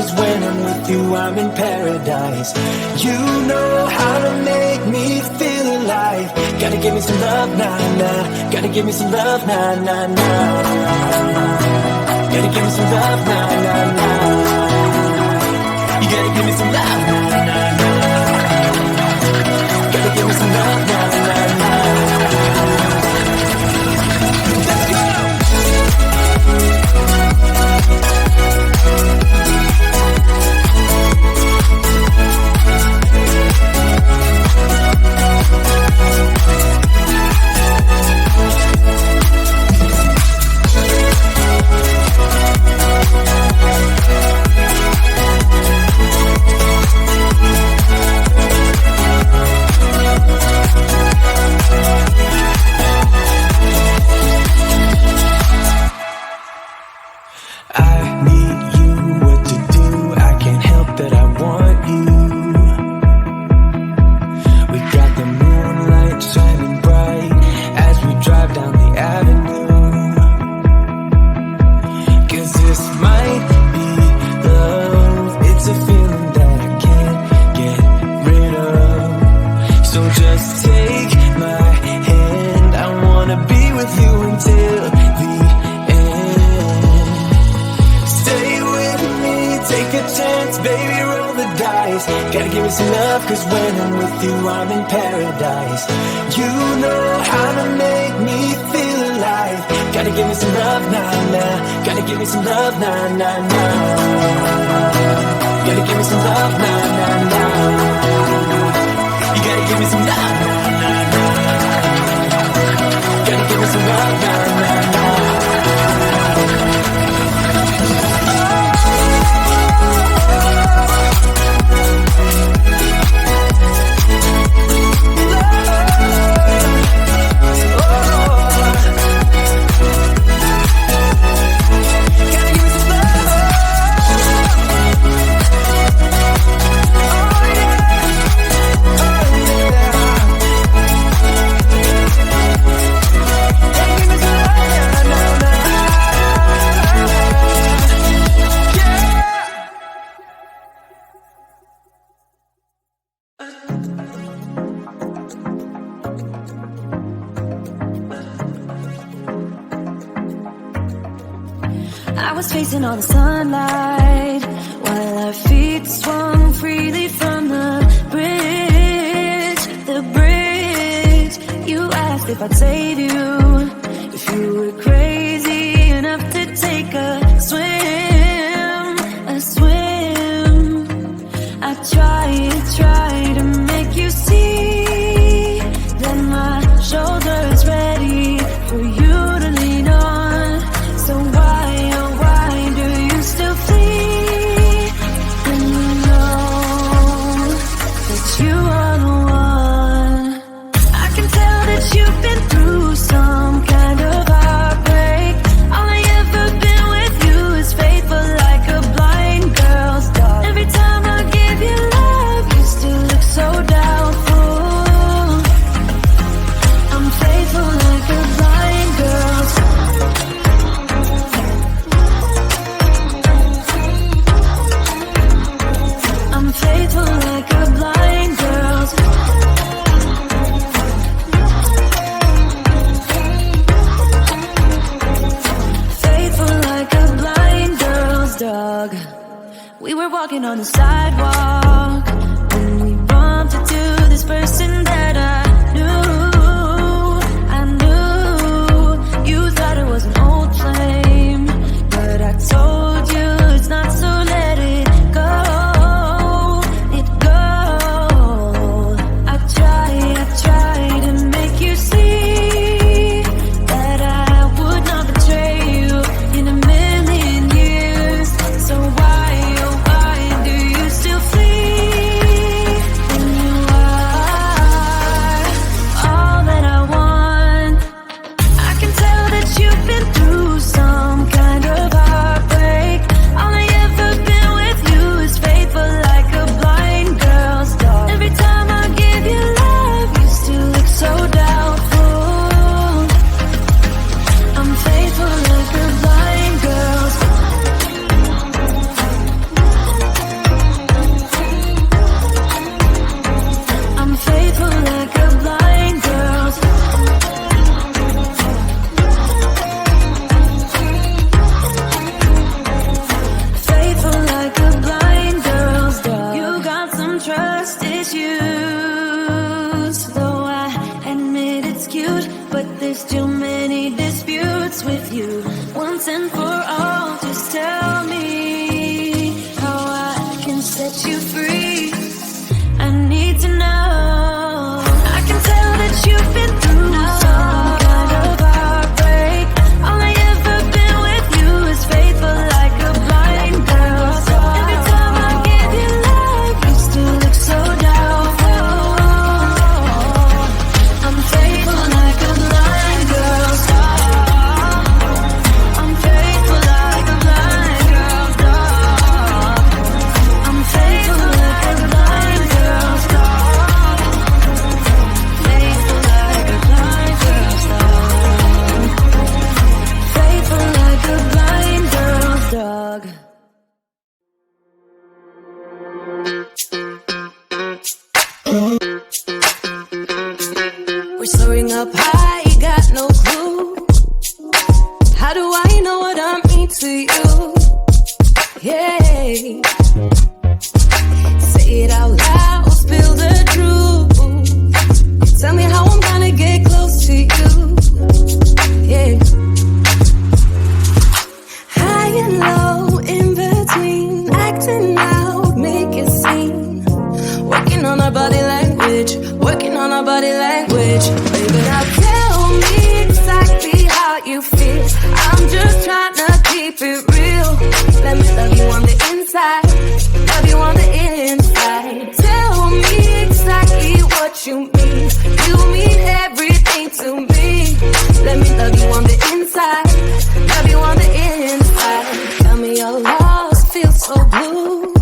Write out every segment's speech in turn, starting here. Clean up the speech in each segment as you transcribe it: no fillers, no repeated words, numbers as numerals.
'cause when I'm with you, I'm in paradise. You know how to make me feel alive. Gotta give me some love, nah, nah. Gotta give me some love, nah, nah, nah. Gotta give me some love, nah, nah, nah. You gotta give me some love, nah, nah, nah. Gotta give me some love, nah, nah, nah. Let's go! Gotta give me some love, 'cause when I'm with you, I'm in paradise. You know how to make me feel alive. Gotta give me some love, nah, nah. Gotta give me some love, nah, nah, nah. Gotta give me some love, nah, nah, nah. You gotta give me some love, nah, nah, nah. Gotta give me some love, nah, nah, nah. I was facing all the sunlight while our feet swung freely from the bridge. The bridge. You asked if I'd save you, if you were crazy enough to take a swim, a swim. I tried to make you see that my shoulder's ready for you to lean on. So why, oh why do you still flee when you know that you are the one? I can tell that you've been through some kind of heartbreak. All I ever been with you is faithful like a blind girl's dog. Every time I give you love, you still look so doubtful. I'm faithful like a blind girl's dog. I'm faithful like a blind girl's faithful like a blind girl's dog. We were walking on the sidewalk when we bumped into this person that I knew. You thought it was an old flame, but I told you it's not, so let it go. It go. I tried to make you see that I would not betray you in a million years. So why, oh why do you still flee when you are? you free. I need to know. I can tell that you've been through some kind of heartbreak. All I ever been with you is faithful like a blind girl. Every time I give you love, you still look so doubtful. I'm faithful like a blind girl. I'm faithful like a blind girl. I'm faithful like a blind girl. Faithful like a blind girl. Faithful like a blind girl's dog. We're soaring up high, got no clue. How do I know what I mean to you? Yeah. Say it out loud, spill the truth. Tell me how I'm gonna get close to you. Yeah. High and low, in between, acting out, make it seem. Working on our body language, working on our body language. Baby, now tell me exactly how you feel. I'm just trying to keep it real. Let me love you on the inside, love you on the inside. Tell me exactly what you mean. You mean everything to me. Let me love you on the inside, love you on the inside. Tell me you're lost, feel so blue.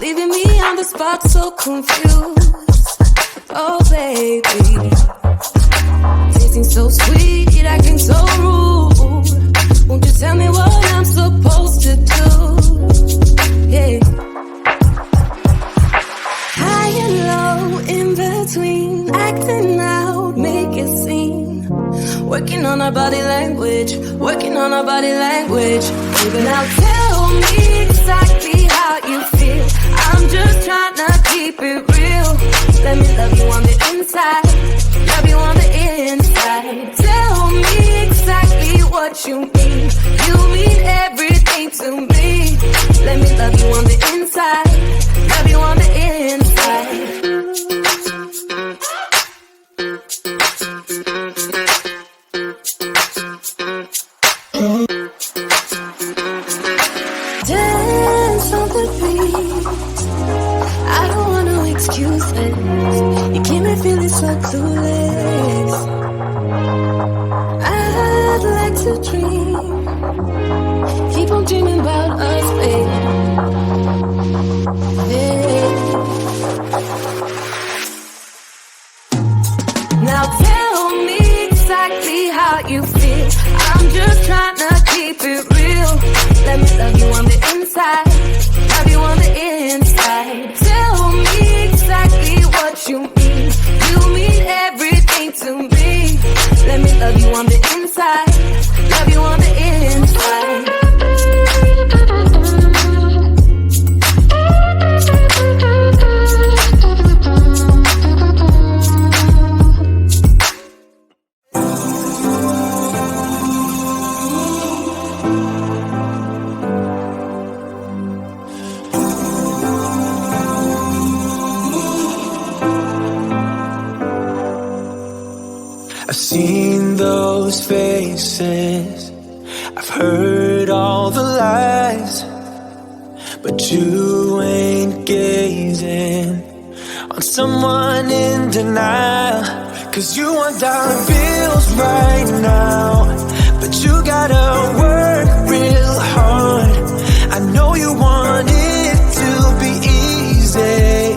Leaving me on the spot so confused. Oh baby, tasting so sweet, acting so rude. Won't you tell me what I'm supposed to do? Yeah. High and low, in between, acting out, make it seem. Working on our body language, working on our body language. Baby, now tell me exactly how you feel. I'm just trying to keep it real. Let me love you on the inside, love you on the inside. Tell me exactly what you mean. You mean everything to me. Let me love you on the inside, love you on the inside. Dance on the beat. I don't want no excuses. You keep me feeling so clueless. I'd like to dream. Keep on dreaming about us, baby. Yeah. Now tell me exactly how you feel. I'm just trying to keep it real. Let me love you on the inside, love you on the inside. Tell me exactly what you mean. You mean everything to me. Let me love you on the inside, love you on the inside. I've seen those faces, I've heard all the lies, but you ain't gazing on someone in denial. 'Cause you want dollar bills right now, but you gotta work real hard. I know you want it to be easy,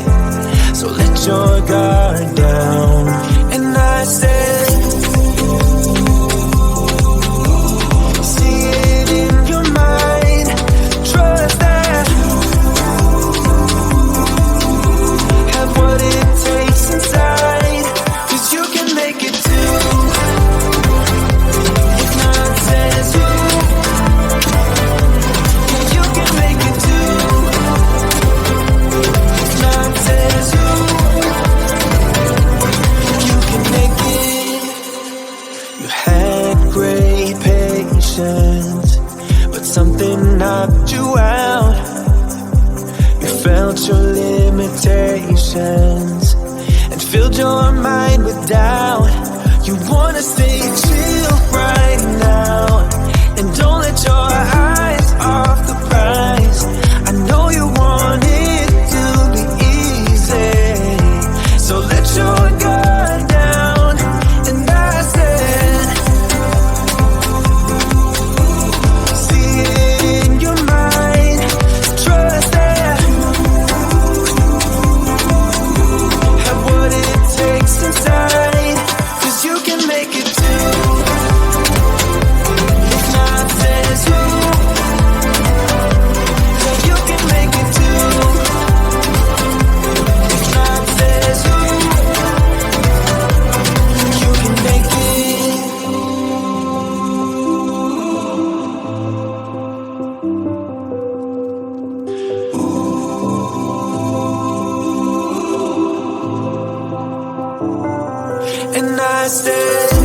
so let your guard down. And I said, out your limitations and filled your mind with doubt. You wanna stay chill right now and don't let your eyes off the prize. I know you want it to be easy, so let your guard down. And I said, see it in your mind, trust that have what it takes inside, 'cause you can make it too. If not says who, yeah, you can make it too. If not says who, you can make it. And I said